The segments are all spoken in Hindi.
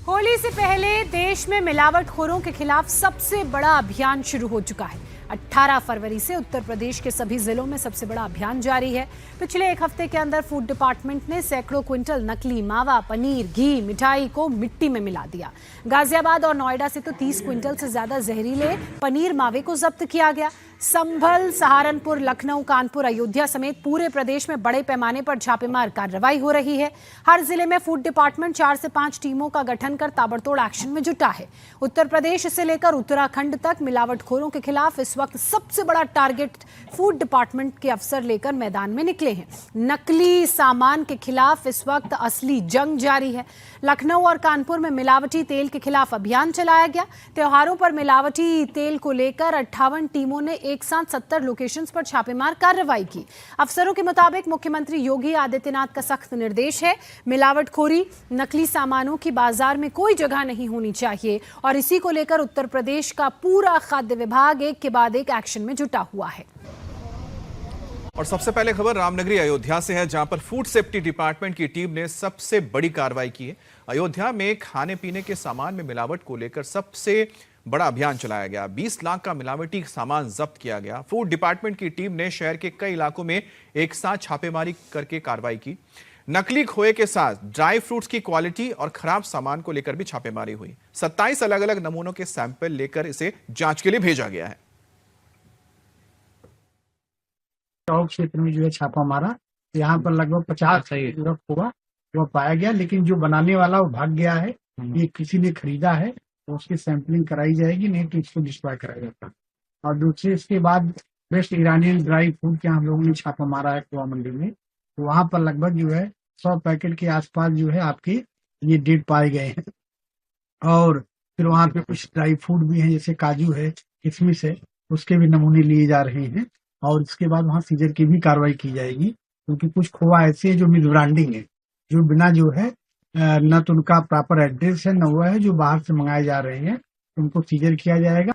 होली से पहले देश में मिलावटखोरों के खिलाफ सबसे बड़ा अभियान शुरू हो चुका है। 18 फरवरी से उत्तर प्रदेश के सभी जिलों में सबसे बड़ा अभियान जारी है। पिछले एक हफ्ते के अंदर फूड डिपार्टमेंट ने सैकड़ों क्विंटल नकली मावा, पनीर, घी, मिठाई को मिट्टी में मिला दिया। गाजियाबाद और नोएडा से तो 30 क्विंटल से ज्यादा जहरीले पनीर मावे को जब्त किया गया। संभल, सहारनपुर, लखनऊ, कानपुर, अयोध्या समेत पूरे प्रदेश में बड़े पैमाने पर छापेमार कार्रवाई हो रही है। हर जिले में फूड डिपार्टमेंट 4 से 5 टीमों का गठन कर ताबड़तोड़ एक्शन में जुटा है। उत्तर प्रदेश से लेकर उत्तराखंड तक मिलावटखोरों के खिलाफ इस वक्त सबसे बड़ा टारगेट फूड डिपार्टमेंट के अफसर लेकर मैदान में निकले हैं। नकली सामान के खिलाफ इस वक्त असली जंग जारी है। लखनऊ और कानपुर में मिलावटी तेल के खिलाफ अभियान चलाया गया। त्योहारों पर मिलावटी तेल को लेकर 58 टीमों ने एक साथ 70 लोकेशंस पर छापेमार कार्रवाई की। अफसरों के मुताबिक मुख्यमंत्री योगी आदित्यनाथ का सख्त निर्देश है, मिलावटखोरी, नकली सामानों की बाजार में कोई जगह नहीं होनी चाहिए और इसी को लेकर उत्तर प्रदेश का पूरा खाद्य विभाग एक के बाद एक एक्शन में जुटा हुआ है। और सबसे पहले खबर रामनगरी अयोध्या से है, जहां पर फूड सेफ्टी डिपार्टमेंट की टीम ने सबसे बड़ी कार्रवाई की है। अयोध्या में खाने पीने के सामान में मिलावट को लेकर सबसे बड़ा अभियान चलाया गया। 20 लाख का मिलावटी सामान जब्त किया गया। फूड डिपार्टमेंट की टीम ने शहर के कई इलाकों में एक साथ छापेमारी करके कार्रवाई की। नकली खोए के साथ ड्राई फ्रूट्स की क्वालिटी और खराब सामान को लेकर भी छापेमारी हुई। 27 अलग अलग नमूनों के सैंपल लेकर इसे जांच के लिए भेजा गया है। चौक क्षेत्र में जो है छापा मारा, यहाँ पर लगभग 50 यूरोप हुआ वो पाया गया, लेकिन जो बनाने वाला वो भाग गया है। ये किसी ने खरीदा है तो उसकी सैंपलिंग कराई जाएगी, नहीं तो इसको डिस्ट्रॉय कराया जाता। और दूसरे इसके बाद वेस्ट ईरानियन ड्राई फूड के हम लोगों ने छापा मारा है कुआ मंडी में, तो वहां पर लगभग जो है 100 पैकेट के आसपास जो है आपके ये डेट पाए गए हैं। और फिर वहां पे कुछ ड्राई फूड भी है, जैसे काजू है, किशमिश है, उसके भी नमूने लिए जा रहे हैं। और इसके बाद वहां सीजर की भी कार्रवाई की जाएगी, क्योंकि कुछ खोआ ऐसे है जो मिस ब्रांडिंग है, जो बिना जो है न तो उनका प्रॉपर एड्रेस है, न हुआ है, जो बाहर से मंगाए जा रहे हैं, उनको सीजर किया जाएगा।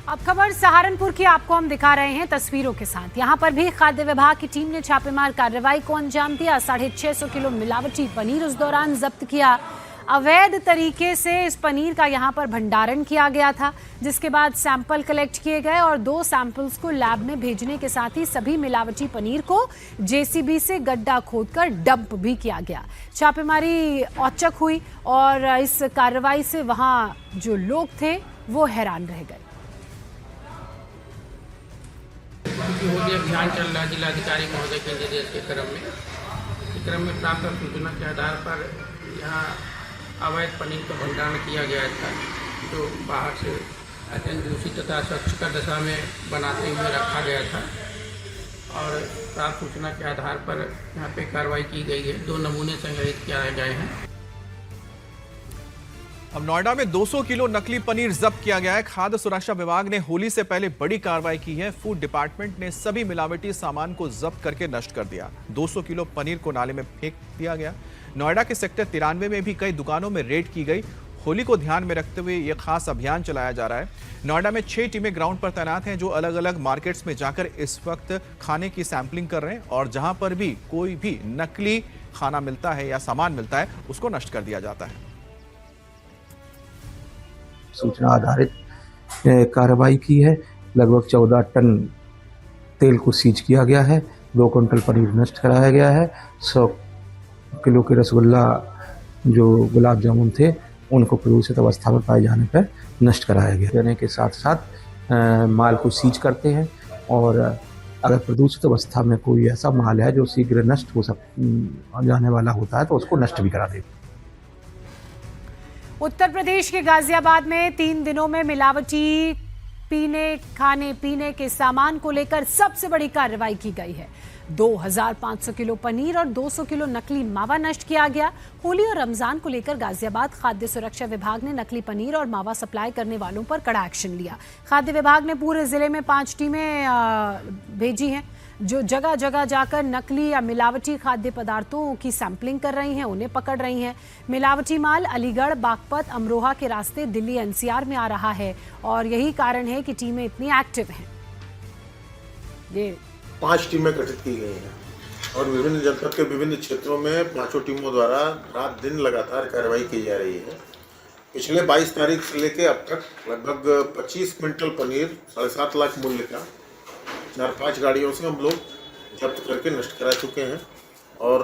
अब खबर सहारनपुर की आपको हम दिखा रहे हैं तस्वीरों के साथ। यहां पर भी खाद्य विभाग की टीम ने छापेमार कार्रवाई को अंजाम दिया। 650 किलो मिलावटी पनीर उस दौरान जब्त किया। अवैध तरीके से इस पनीर का यहां पर भंडारण किया गया था, जिसके बाद सैंपल कलेक्ट किए गए और 2 सैंपल्स को लैब में भेजने के साथ ही सभी मिलावटी पनीर को जेसीबी से गड्ढा खोदकर डंप भी किया गया। छापेमारी औचक हुई और इस कार्रवाई से वहां जो लोग थे वो हैरान रह गए। होली अभियान चल रहा है जिलाधिकारी महोदय के निर्देश के क्रम में प्राप्त सूचना के आधार पर यहाँ अवैध पनीर का भंडारण किया गया था, जो बाहर से अत्यंत दूषित तथा स्वच्छता दशा में बनाते हुए रखा गया था। और प्राप्त सूचना के आधार पर यहाँ पे कार्रवाई की गई है। 2 नमूने संग्रहित किए गए हैं। अब नोएडा में 200 किलो नकली पनीर जब्त किया गया है। खाद्य सुरक्षा विभाग ने होली से पहले बड़ी कार्रवाई की है। फूड डिपार्टमेंट ने सभी मिलावटी सामान को जब्त करके नष्ट कर दिया। 200 किलो पनीर को नाले में फेंक दिया गया। नोएडा के सेक्टर 93 में भी कई दुकानों में रेड की गई। होली को ध्यान में रखते हुए यह खास अभियान चलाया जा रहा है। नोएडा में 6 टीमें ग्राउंड पर तैनात हैं, जो अलग अलग मार्केट्स में जाकर इस वक्त खाने की सैंपलिंग कर रहे हैं और जहां पर भी कोई भी नकली खाना मिलता है या सामान मिलता है उसको नष्ट कर दिया जाता है। सूचना आधारित कार्रवाई की है। लगभग 14 टन तेल को सीज किया गया है। 2 क्विंटल पनीर नष्ट कराया गया है। 100 किलो के रसगुल्ला जो गुलाब जामुन थे उनको प्रदूषित अवस्था में पाए जाने पर नष्ट कराया गया। देने के साथ साथ माल को सीज करते हैं और अगर प्रदूषित अवस्था में कोई ऐसा माल है जो शीघ्र नष्ट हो जाने वाला होता है तो उसको नष्ट भी करा देते। उत्तर प्रदेश के गाजियाबाद में 3 दिनों में मिलावटी खाने पीने के सामान को लेकर सबसे बड़ी कार्रवाई की गई है। 2500 किलो पनीर और 200 किलो नकली मावा नष्ट किया गया। होली और रमजान को लेकर गाजियाबाद खाद्य सुरक्षा विभाग ने नकली पनीर और मावा सप्लाई करने वालों पर कड़ा एक्शन लिया। खाद्य विभाग ने पूरे जिले में 5 टीमें भेजी हैं, जो जगह जगह जाकर नकली या मिलावटी खाद्य पदार्थों की सैंपलिंग कर रही हैं, उन्हें पकड़ रही हैं। मिलावटी माल अलीगढ़, बागपत, अमरोहा के रास्ते दिल्ली एनसीआर में आ रहा है और यही कारण है कि टीमें इतनी एक्टिव हैं। ये 5 टीमें गठित की गई हैं और विभिन्न जनपद के विभिन्न क्षेत्रों में पांचों टीमों द्वारा रात दिन लगातार कार्रवाई की जा रही है। पिछले 22 तारीख से लेकर अब तक लगभग 25 क्विंटल पनीर 7.5 लाख मूल्य का 4-5 गाड़ियों से हम लोग जब्त करके नष्ट करा चुके हैं और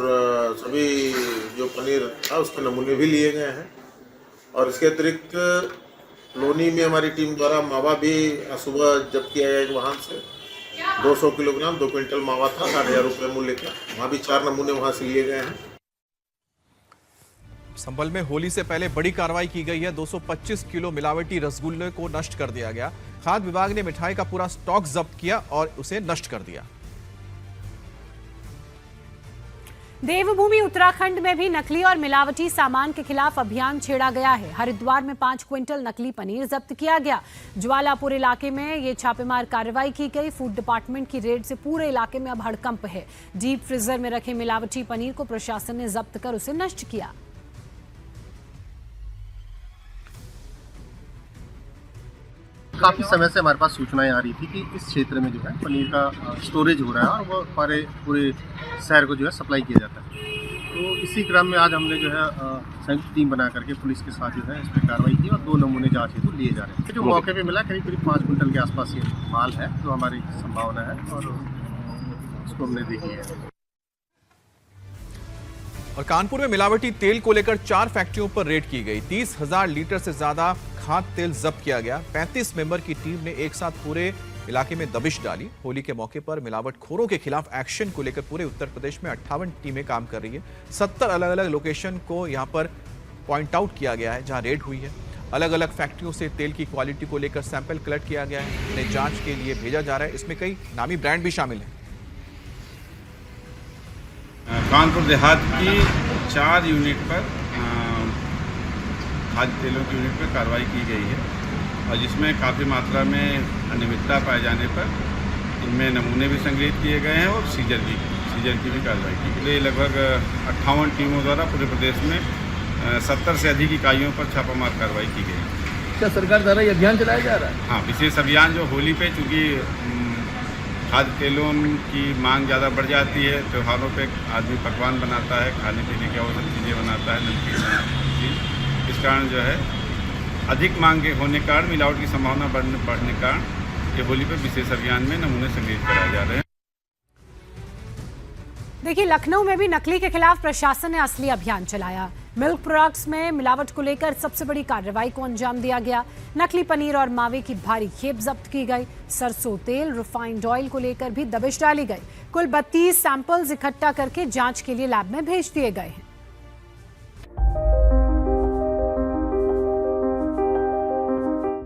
सभी जो पनीर था उसके नमूने भी लिए गए हैं। और इसके अतिरिक्त लोनी में हमारी टीम द्वारा मावा भी सुबह जब्त किया गया एक वाहन से 200 किलोग्राम 2 क्विंटल मावा था 60,000 रुपये मूल्य का। वहाँ भी 4 नमूने वहाँ से लिए गए हैं। संभल में होली से पहले बड़ी कार्रवाई की गई है। 225 किलो मिलावटी रसगुल्ले को नष्ट कर दिया गया। खाद्य विभाग ने मिठाई का पूरा स्टॉक जब्त किया और उसे नष्ट कर दिया। देवभूमि उत्तराखंड में भी नकली और मिलावटी सामान के खिलाफ अभियान छेड़ा गया है। हरिद्वार में 5 क्विंटल नकली पनीर जब्त किया गया। ज्वालापुर इलाके में ये छापेमार कार्रवाई की गई। फूड डिपार्टमेंट की रेड से पूरे इलाके में अब हड़कंप है। डीप फ्रीजर में रखे मिलावटी पनीर को प्रशासन ने जब्त कर उसे नष्ट किया। काफ़ी समय से हमारे पास सूचनाएं आ रही थी कि इस क्षेत्र में जो है पनीर का स्टोरेज हो रहा है और वो हमारे पूरे शहर को जो है सप्लाई किया जाता है। तो इसी क्रम में आज हमने जो है संयुक्त टीम बना करके पुलिस के साथ जो है इस पर कार्रवाई की और 2 नमूने जांच हेतु लिए जा रहे हैं। जो मौके पे मिला करीब 5 क्विंटल के आसपास ये माल है जो हमारी संभावना है और उसको हमने देखी है। और कानपुर में मिलावटी तेल को लेकर 4 फैक्ट्रियों पर रेड की गई। 30,000 लीटर से ज्यादा खाद्य तेल जब्त किया गया। 35 मेंबर की टीम ने एक साथ पूरे इलाके में दबिश डाली। होली के मौके पर मिलावटखोरों के खिलाफ एक्शन को लेकर पूरे उत्तर प्रदेश में 58 टीमें काम कर रही है। 70 अलग अलग लोकेशन को यहां पर पॉइंट आउट किया गया है जहां रेड हुई है। अलग अलग फैक्ट्रियों से तेल की क्वालिटी को लेकर सैंपल कलेक्ट किया गया है, इन्हें जांच के लिए भेजा जा रहा है। इसमें कई नामी ब्रांड भी शामिल हैं। कानपुर देहात की 4 यूनिट पर खाद्य तेलों की यूनिट पर कार्रवाई की गई है और जिसमें काफ़ी मात्रा में अनियमितता पाए जाने पर इनमें नमूने भी संग्रहित किए गए हैं और सीजर की भी कार्रवाई की गई। लगभग 58 टीमों द्वारा पूरे प्रदेश में 70 से अधिक इकाइयों पर छापामार कार्रवाई की गई। क्या सरकार द्वारा ये अभियान चलाया जा रहा है? हाँ, विशेष अभियान जो होली पे, चूँकि खाद्य तेलों की मांग ज़्यादा बढ़ जाती है, त्योहारों पे आदमी पकवान बनाता है, खाने पीने की और सब चीज़ें बनाता है, नमकीन बनाता है। इस कारण जो है अधिक मांग के होने के कारण मिलावट की संभावना बढ़ने के कारण ये होली पर विशेष अभियान में नमूने संग्रहित कराए जा रहे हैं। देखिए, लखनऊ में भी नकली के खिलाफ प्रशासन ने असली अभियान चलाया। मिल्क प्रोडक्ट्स में मिलावट को लेकर सबसे बड़ी कार्रवाई को अंजाम दिया गया। नकली पनीर और मावे की भारी खेप जब्त की गई। सरसों तेल, रिफाइंड ऑयल को लेकर भी दबिश डाली गई। कुल 32 सैंपल्स इकट्ठा करके जांच के लिए लैब में भेज दिए गए हैं।